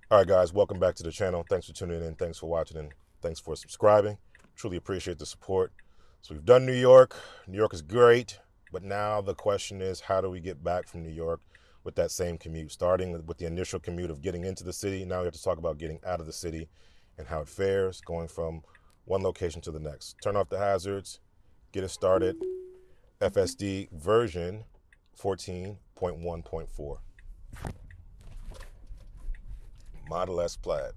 All right, guys, welcome back to the channel. Thanks for tuning in. Thanks for watching, and thanks for subscribing. Truly appreciate the support. So we've done New York. New York is great, but now the question is, how do we get back from New York with that same commute? Starting with the initial commute of getting into the city, now we have to talk about getting out of the city and how it fares, going from one location to the next. Turn off the hazards, get it started. FSD version 14.1.4. Model S Plaid.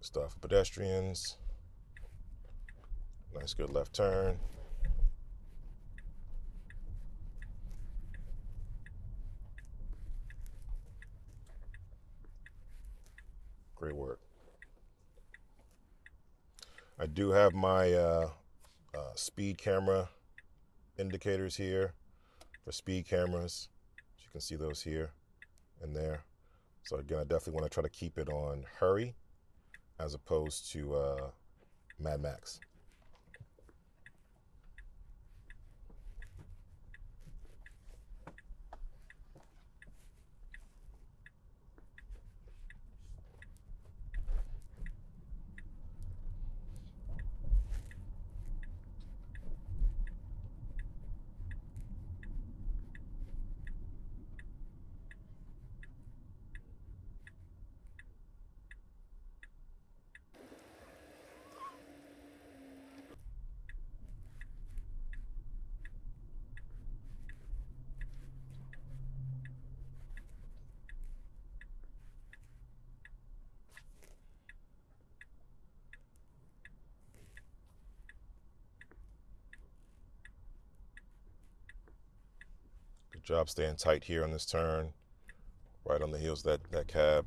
Stuff for pedestrians. Nice, good left turn. Great work. I do have my speed camera indicators here for speed cameras. You can see those here and there. So again, I definitely want to try to keep it on hurry as opposed to Mad Max. Good job staying tight here on this turn, right on the heels of that cab.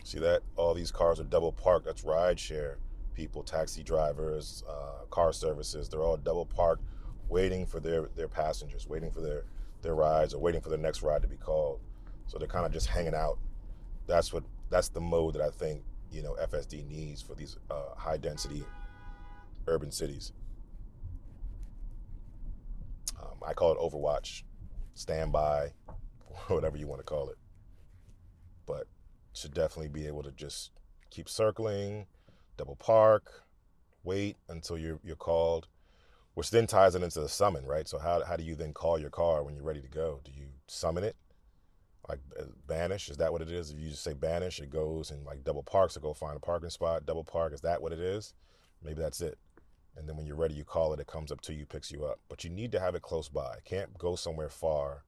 See that? All these cars are double parked. That's ride share people, taxi drivers, car services. They're all double parked, waiting for their passengers, waiting for their rides, or waiting for their next ride to be called. So they're kind of just hanging out. That's the mode that I think FSD needs for these high density urban cities. I call it Overwatch, standby, whatever you want to call it. But should definitely be able to just keep circling, double park, wait until you're called, which then ties it into the summon, right? So how do you then call your car when you're ready to go? Do you summon it? Like banish, is that what it is? If you just say banish, it goes and like double parks to go find a parking spot, double park, is that what it is? Maybe that's it. And then when you're ready, you call it, it comes up to you, picks you up. But you need to have it close by. It can't go somewhere far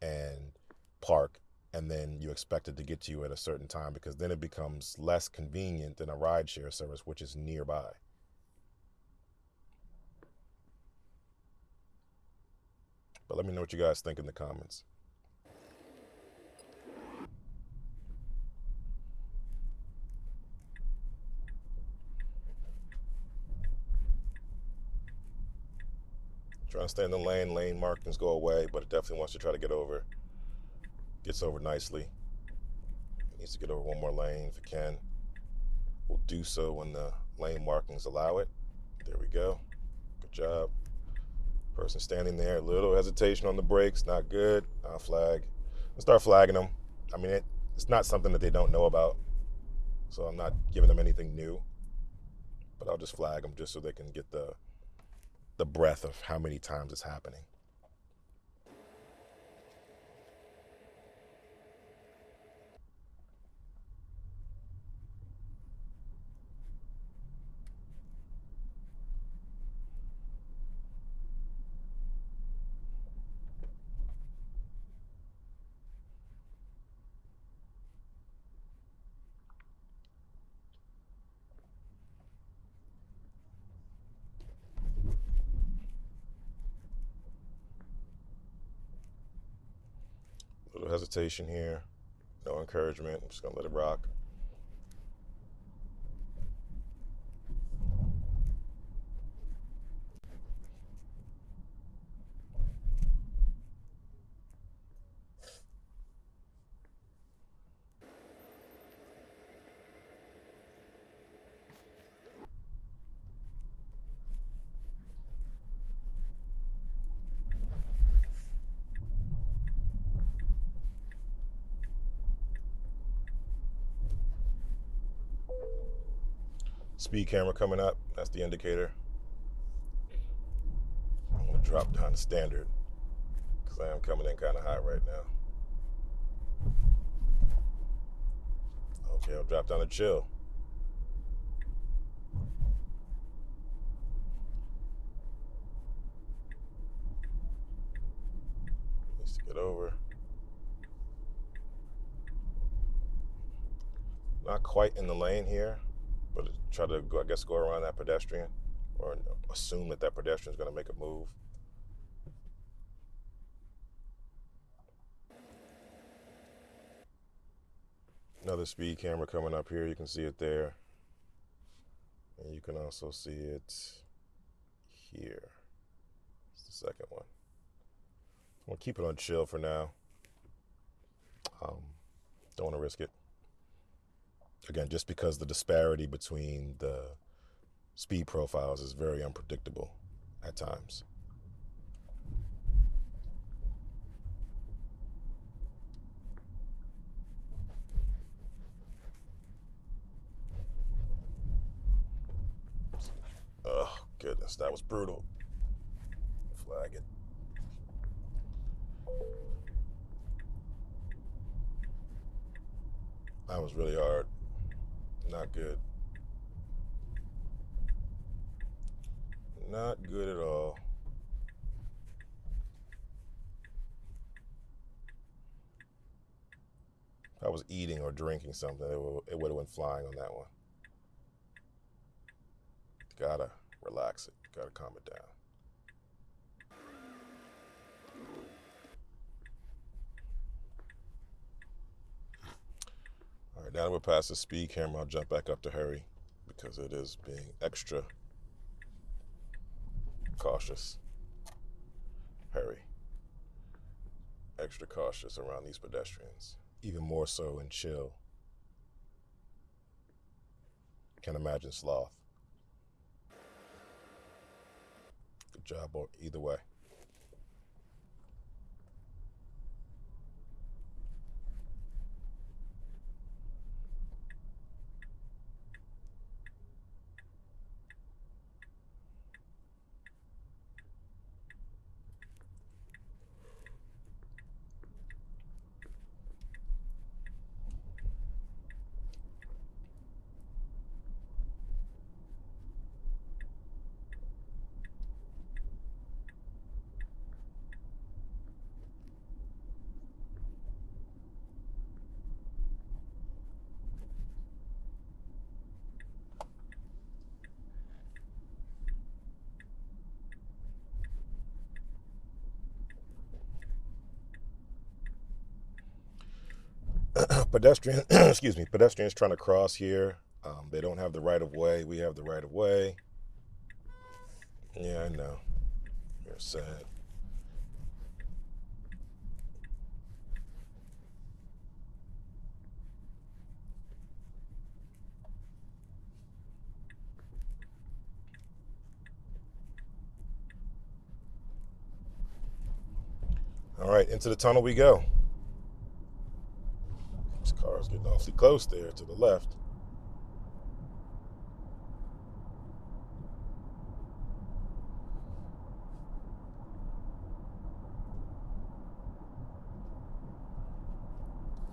and park and then you expect it to get to you at a certain time, because then it becomes less convenient than a rideshare service, which is nearby. But let me know what you guys think in the comments. Trying to stay in the lane markings go away, but it definitely wants to try to get over. Gets over nicely. It needs to get over one more lane if it can. We'll do so when the lane markings allow it. There we go. Good job. Person standing there, a little hesitation on the brakes, not good. I'll flag. I'll start flagging them. I mean, it's not something that they don't know about, so I'm not giving them anything new. But I'll just flag them just so they can get the breadth of how many times it's happening. A little hesitation here, no encouragement. I'm just gonna let it rock. Speed camera coming up, that's the indicator. I'm gonna drop down to standard because I am coming in kind of high right now. Okay, I'll drop down to chill. Needs to get over. Not quite in the lane here, but try to go, I guess, go around that pedestrian or assume that that pedestrian is going to make a move. Another speed camera coming up here. You can see it there. And you can also see it here. It's the second one. I'm going to keep it on chill for now. Don't want to risk it. Again, just because the disparity between the speed profiles is very unpredictable at times. Oh, goodness, that was brutal. Flag it. That was really hard. Not good. Not good at all. If I was eating or drinking something, it would have went flying on that one. Gotta relax it. Gotta calm it down. All right, now that we're past the speed camera, I'll jump back up to hurry because it is being extra cautious. Hurry. Extra cautious around these pedestrians. Even more so in chill. Can't imagine sloth. Good job either way. Pedestrian, excuse me, pedestrians trying to cross here. They don't have the right of way. We have the right of way. Yeah, I know. You're sad. All right, into the tunnel we go. This car's getting awfully close there to the left.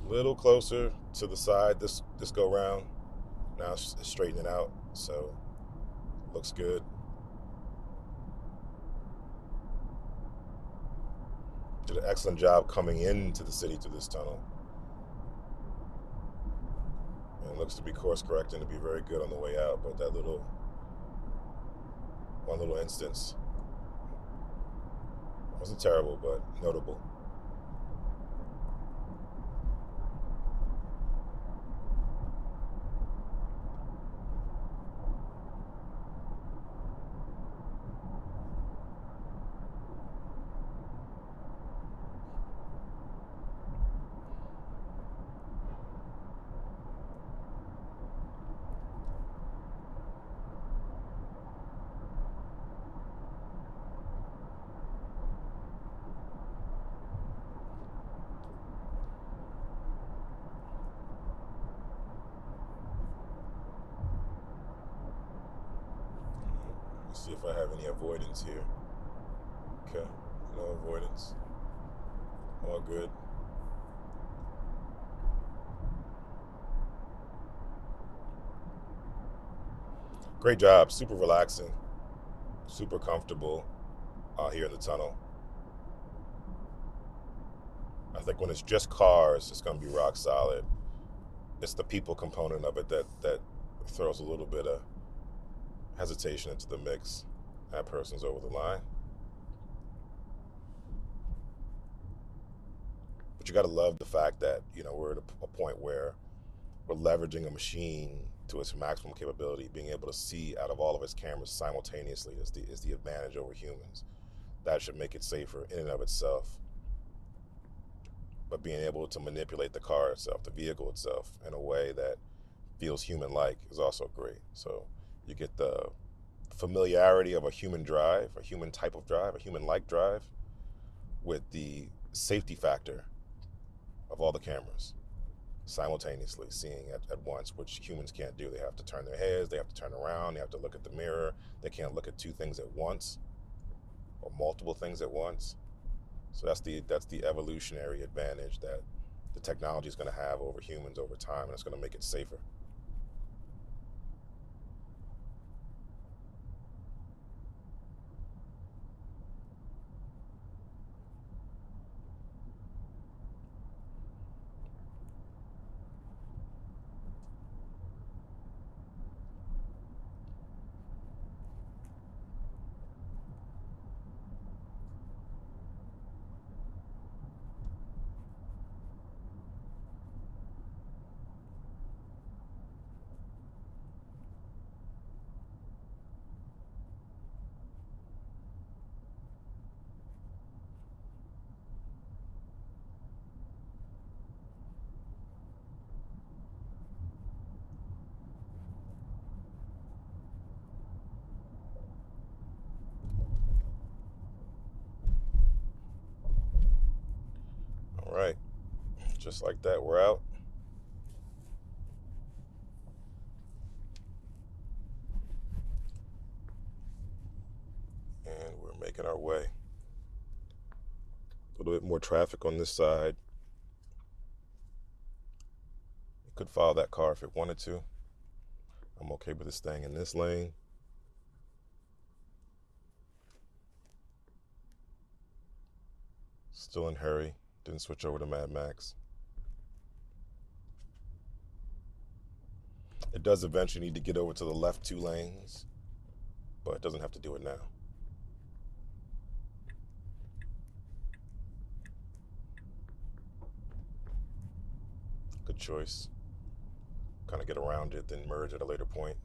Little closer to the side this go round. Now it's straightening out, so looks good. Did an excellent job coming into the city through this tunnel. And it looks to be course correcting to be very good on the way out, but that one little instance wasn't terrible, but notable. See if I have any avoidance here. Okay, no avoidance. All good. Great job. Super relaxing. Super comfortable out here in the tunnel. I think when it's just cars, it's going to be rock solid. It's the people component of it that throws a little bit of hesitation into the mix. That person's over the line. But you got to love the fact that, you know, we're at a point where we're leveraging a machine to its maximum capability. Being able to see out of all of its cameras simultaneously is the advantage over humans. That should make it safer in and of itself. But being able to manipulate the car itself, the vehicle itself, in a way that feels human-like is also great. So you get the familiarity of a human drive, a human type of drive, a human-like drive, with the safety factor of all the cameras simultaneously seeing at once, which humans can't do. They have to turn their heads, they have to turn around, they have to look at the mirror. They can't look at two things at once or multiple things at once. So that's the evolutionary advantage that the technology is going to have over humans over time, and it's going to make it safer. All right, just like that, we're out. And we're making our way. A little bit more traffic on this side. It could follow that car if it wanted to. I'm okay with it staying in this lane. Still in hurry. Didn't switch over to Mad Max. It does eventually need to get over to the left 2 lanes, but it doesn't have to do it now. Good choice. Kind of get around it, then merge at a later point.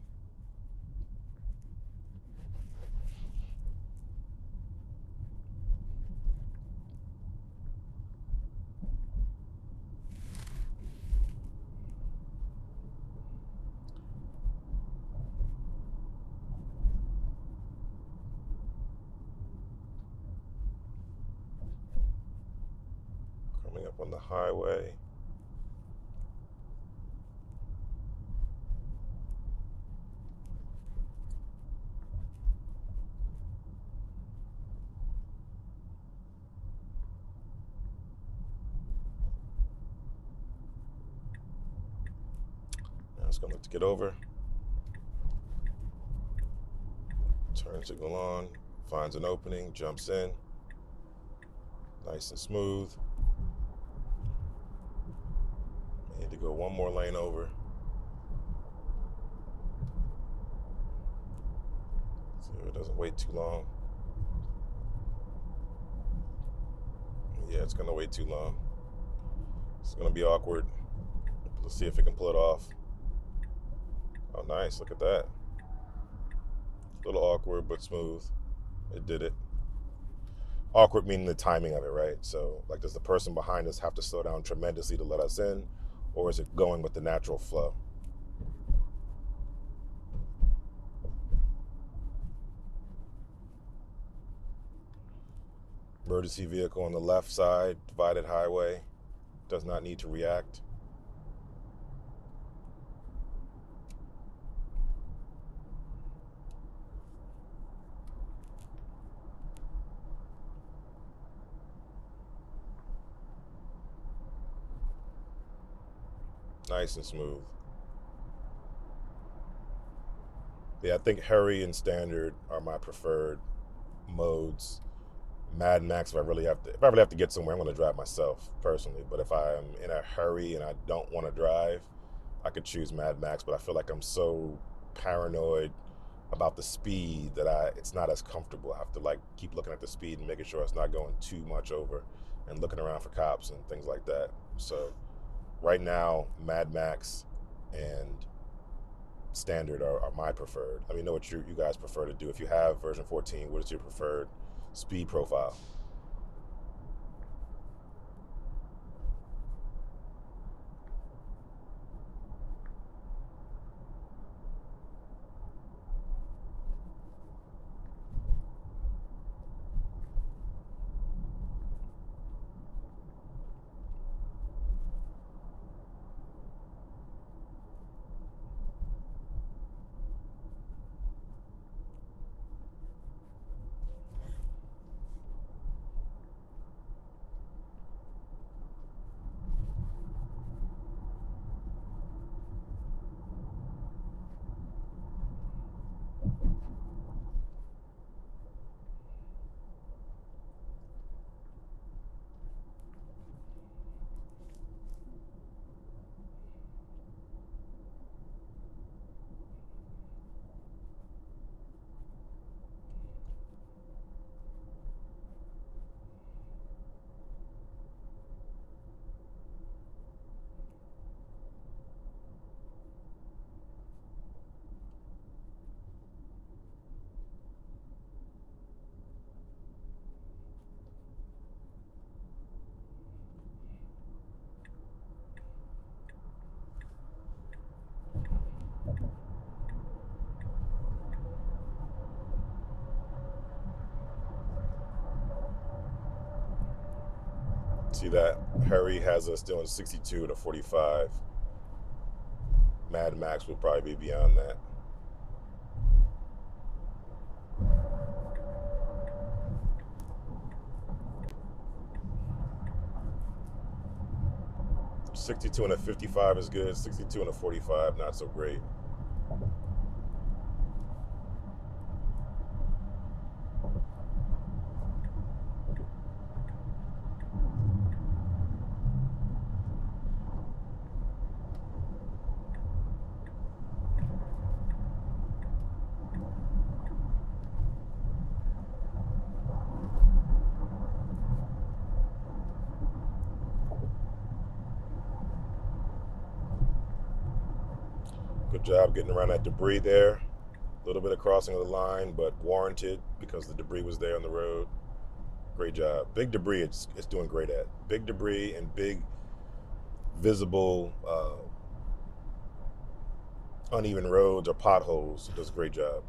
Coming up on the highway. Now it's gonna look to get over. Turn signal on, finds an opening, jumps in. Nice and smooth. Need to go one more lane over. See if it doesn't wait too long. Yeah, it's gonna wait too long. It's gonna be awkward. Let's see if it can pull it off. Oh, nice, look at that. A little awkward, but smooth. It did it. Awkward meaning the timing of it, right? So, like, does the person behind us have to slow down tremendously to let us in, or is it going with the natural flow? Emergency vehicle on the left side, divided highway, does not need to react. Nice and smooth. Yeah, I think hurry and standard are my preferred modes. Mad Max, if I really have to get somewhere, I'm going to drive myself personally. But if I'm in a hurry and I don't want to drive, I could choose Mad Max. But I feel like I'm so paranoid about the speed that it's not as comfortable. I have to like keep looking at the speed and making sure it's not going too much over, and looking around for cops and things like that. So right now, Mad Max and standard are my preferred. Let me know what you guys prefer to do. If you have version 14, what is your preferred speed profile? See that hurry has us doing 62 to 45. Mad Max would probably be beyond that. .62 and a 55 is good. 62 and a 45, not so great. Good job getting around that debris there. A little bit of crossing of the line, but warranted because the debris was there on the road. Great job. Big debris, it's doing great at. Big debris and big visible uneven roads or potholes. It does a great job.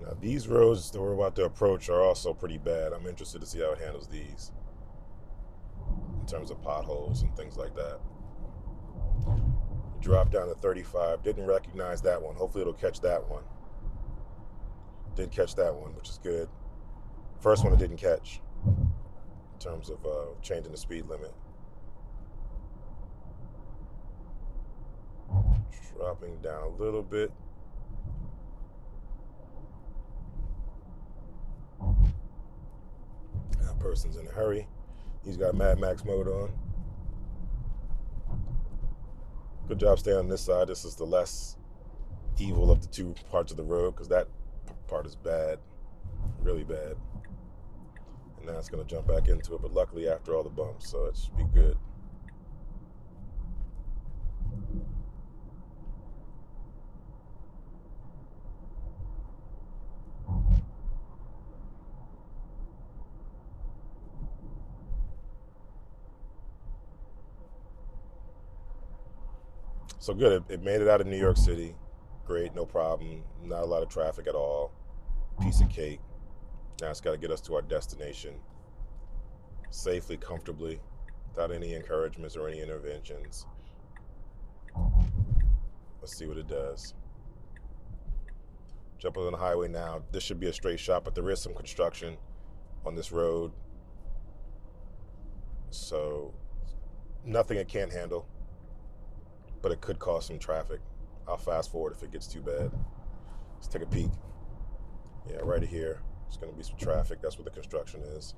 Now, these roads that we're about to approach are also pretty bad. I'm interested to see how it handles these in terms of potholes and things like that. Drop down to 35. Didn't recognize that one. Hopefully it'll catch that one. Did catch that one, which is good. First one it didn't catch in terms of changing the speed limit. Dropping down a little bit. That person's in a hurry. He's got Mad Max mode on. Good job staying on this side. This is the less evil of the two parts of the road because that part is bad, really bad. And now it's going to jump back into it, but luckily after all the bumps, so it should be good. So good, it made it out of New York City. Great, no problem. Not a lot of traffic at all. Piece of cake. Now it's got to get us to our destination safely, comfortably, without any encouragements or any interventions. Let's see what it does. Jump on the highway now. This should be a straight shot, but there is some construction on this road. So nothing it can't handle, but it could cause some traffic. I'll fast forward if it gets too bad. Let's take a peek. Yeah, right here. It's going to be some traffic. That's what the construction is.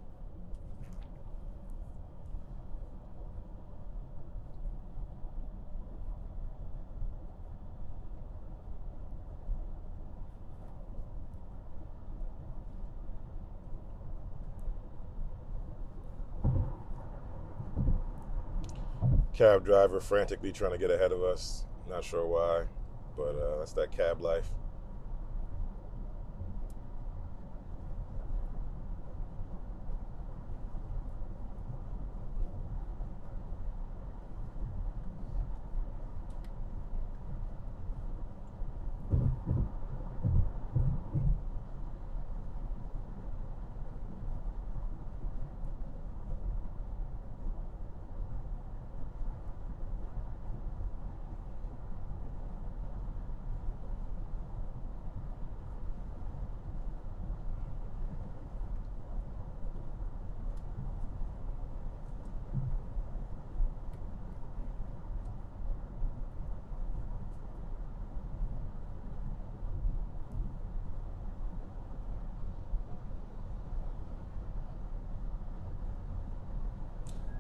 Cab driver frantically trying to get ahead of us. Not sure why, but that's that cab life.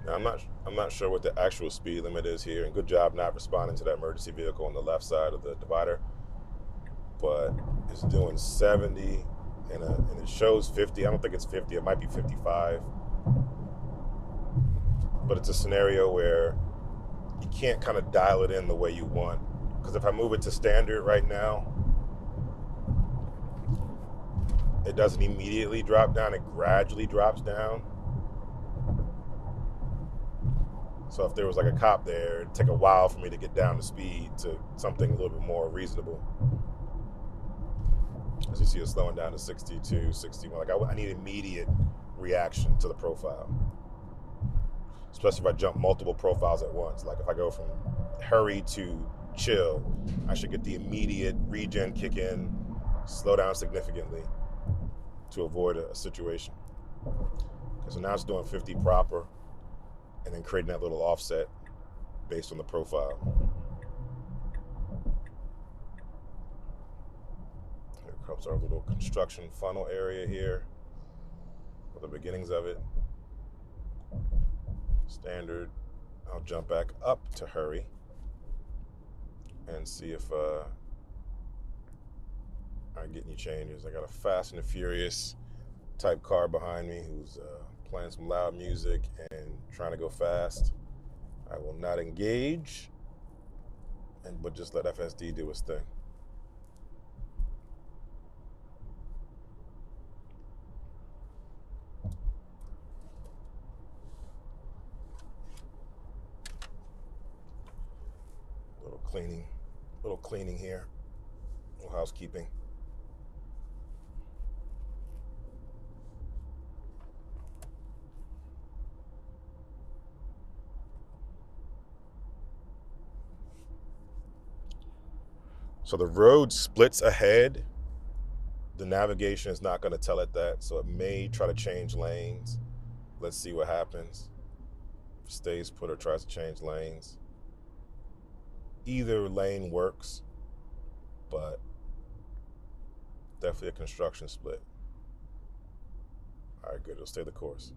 Now, I'm not sure what the actual speed limit is here, and good job not responding to that emergency vehicle on the left side of the divider. But it's doing 70, and it shows 50. I don't think it's 50. It might be 55. But it's a scenario where you can't kind of dial it in the way you want. Because if I move it to standard right now, it doesn't immediately drop down. It gradually drops down. So if there was like a cop there, it'd take a while for me to get down the speed to something a little bit more reasonable. As you see, it's slowing down to 62, 61. Like I need immediate reaction to the profile, especially if I jump multiple profiles at once. Like if I go from hurry to chill, I should get the immediate regen kick in, slow down significantly to avoid a situation. So now it's doing 50 proper, and then creating that little offset based on the profile. Here comes our little construction funnel area here, for the beginnings of it. Standard. I'll jump back up to hurry and see if I get any changes. I got a Fast and the Furious type car behind me who's playing some loud music and trying to go fast. I will not engage, but just let FSD do its thing. Little cleaning here, little housekeeping. So the road splits ahead. The navigation is not going to tell it that, so it may try to change lanes. Let's see what happens. If it stays put or tries to change lanes. Either lane works, but definitely a construction split. All right, good. It'll stay the course.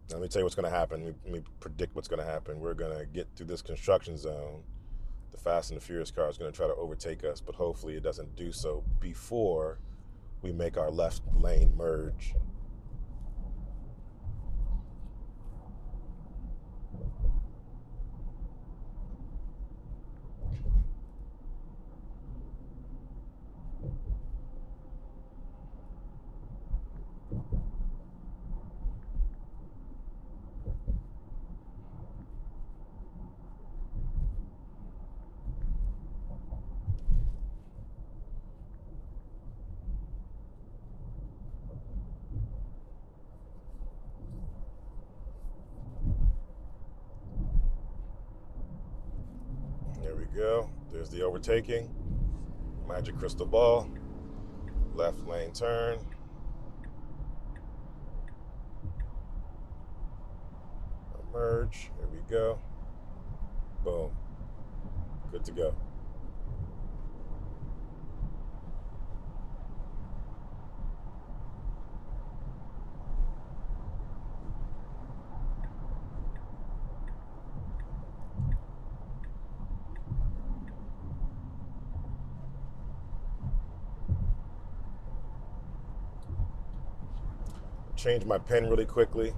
Now, let me tell you what's going to happen. Let me predict what's going to happen. We're going to get through this construction zone. The Fast and the Furious car is going to try to overtake us, but hopefully it doesn't do so before we make our left lane merge. go. There's the overtaking. Magic crystal ball. Left lane turn. Merge. Here we go. Boom. Good to go. Change my pen really quickly,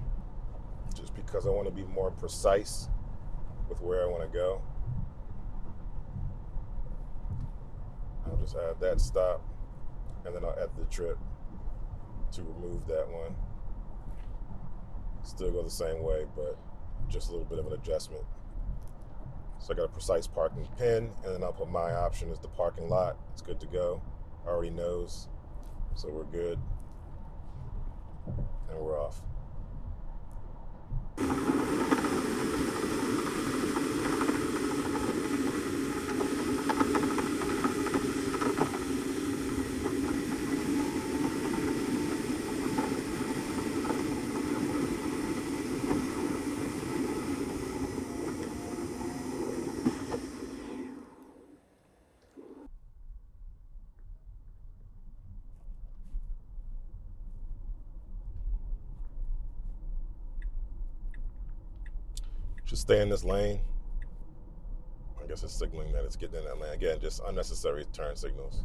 just because I want to be more precise with where I want to go. I'll just add that stop, and then I'll add the trip to remove that one. Still go the same way, but just a little bit of an adjustment. So I got a precise parking pin, and then I'll put my option as the parking lot. It's good to go. Already knows, so we're good. And we're off. Just stay in this lane. I guess it's signaling that it's getting in that lane. Again, just unnecessary turn signals.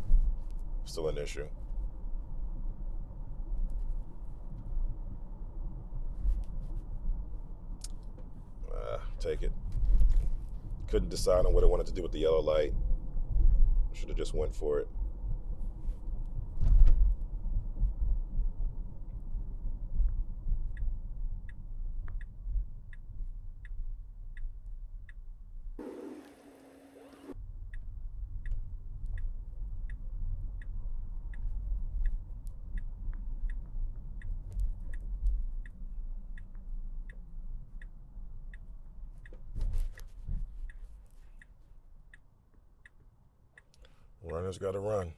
Still an issue. Take it. Couldn't decide on what I wanted to do with the yellow light. Should have just went for it. Runner's got to run.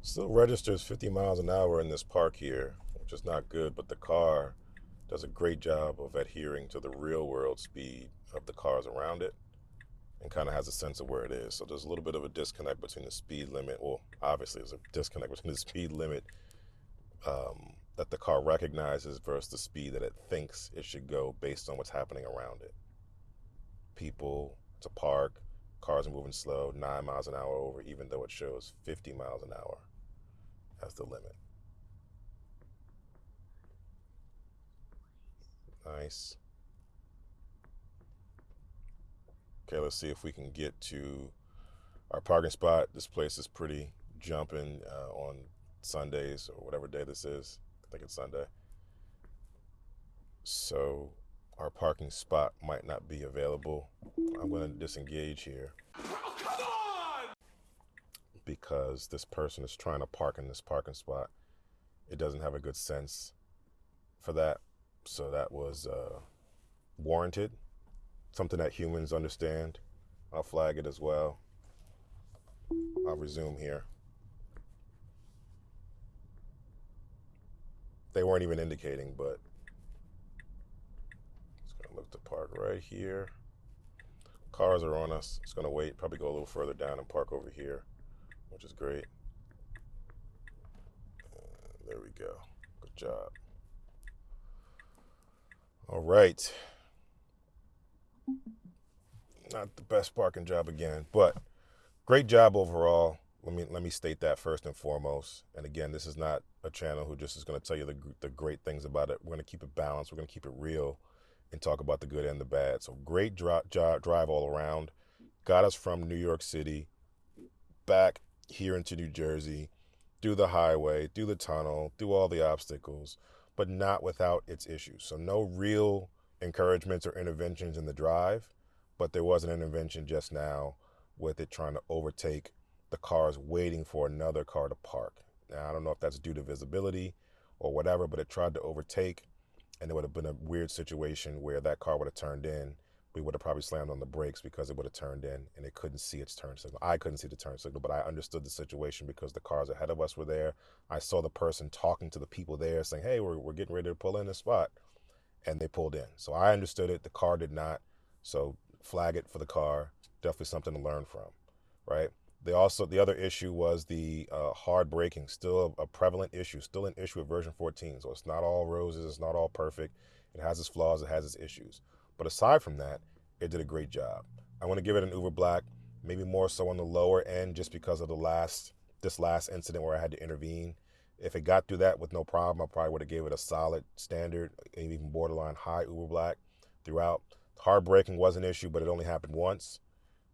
Still registers 50 miles an hour in this park here, which is not good, but the car does a great job of adhering to the real world speed of the cars around it and kind of has a sense of where it is. So there's a little bit of a disconnect between the speed limit. Well, obviously there's a disconnect between the speed limit that the car recognizes versus the speed that it thinks it should go based on what's happening around it. People, it's a park, cars are moving slow, 9 miles an hour over, even though it shows 50 miles an hour as the limit. Nice. Okay, let's see if we can get to our parking spot. This place is pretty jumping on Sundays or whatever day this is. I think it's Sunday. So our parking spot might not be available. I'm going to disengage here. Oh, come on! Because this person is trying to park in this parking spot. It doesn't have a good sense for that. So that was warranted. Something that humans understand. I'll flag it as well. I'll resume here. they weren't even indicating, but it's gonna look to park right here. Cars are on us. It's gonna wait, probably go a little further down and park over here, which is great. There we go. Good job. All right. Not the best parking job again, but great job overall. Let me state that first and foremost. And again, this is not a channel who just is going to tell you the great things about it. We're going to keep it balanced. We're going to keep it real and talk about the good and the bad. So great drive all around. Got us from New York City back here into New Jersey, through the highway, through the tunnel, through all the obstacles, but not without its issues. So no real encouragements or interventions in the drive, but there was an intervention just now with it trying to overtake the cars waiting for another car to park. Now, I don't know if that's due to visibility or whatever, but it tried to overtake, and it would have been a weird situation where that car would have turned in. We would have probably slammed on the brakes because it would have turned in and it couldn't see its turn signal. I couldn't see the turn signal, but I understood the situation because the cars ahead of us were there. I saw the person talking to the people there saying, hey, we're getting ready to pull in this spot. And they pulled in. So I understood it. The car did not. So flag it for the car. Definitely something to learn from, right? The other issue was the hard braking, still a prevalent issue, still an issue with version 14. So it's not all roses, it's not all perfect. It has its flaws, it has its issues. But aside from that, it did a great job. I want to give it an uber black, maybe more so on the lower end just because of this last incident where I had to intervene. If it got through that with no problem, I probably would have gave it a solid standard, even borderline high uber black throughout. Hard braking was an issue, but it only happened once.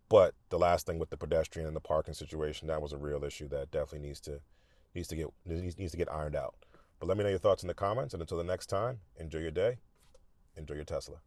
But the last thing with the pedestrian and the parking situation, that was a real issue that definitely needs to get ironed out. But let me know your thoughts in the comments, and until the next time, enjoy your day, enjoy your Tesla.